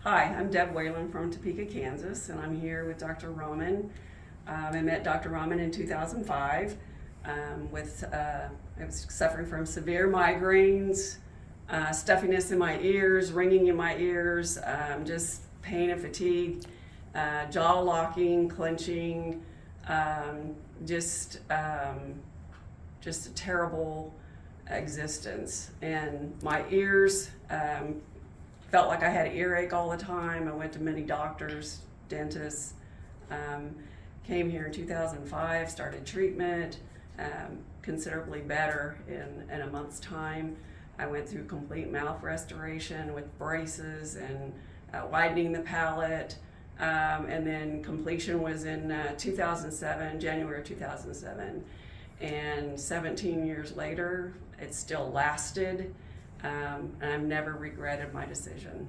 Hi, I'm Deb Whalen from Topeka, Kansas, and I'm here with Dr. Roman. I met Dr. Roman in 2005 I was suffering from severe migraines, stuffiness in my ears, ringing in my ears, just pain and fatigue, jaw locking, clenching, just a terrible existence. And my ears felt like I had earache all the time. I went to many doctors, dentists. Came here in 2005, started treatment, considerably better in a month's time. I went through complete mouth restoration with braces and widening the palate, and then completion was in 2007, January 2007. And 17 years later, it still lasted, and I've never regretted my decision.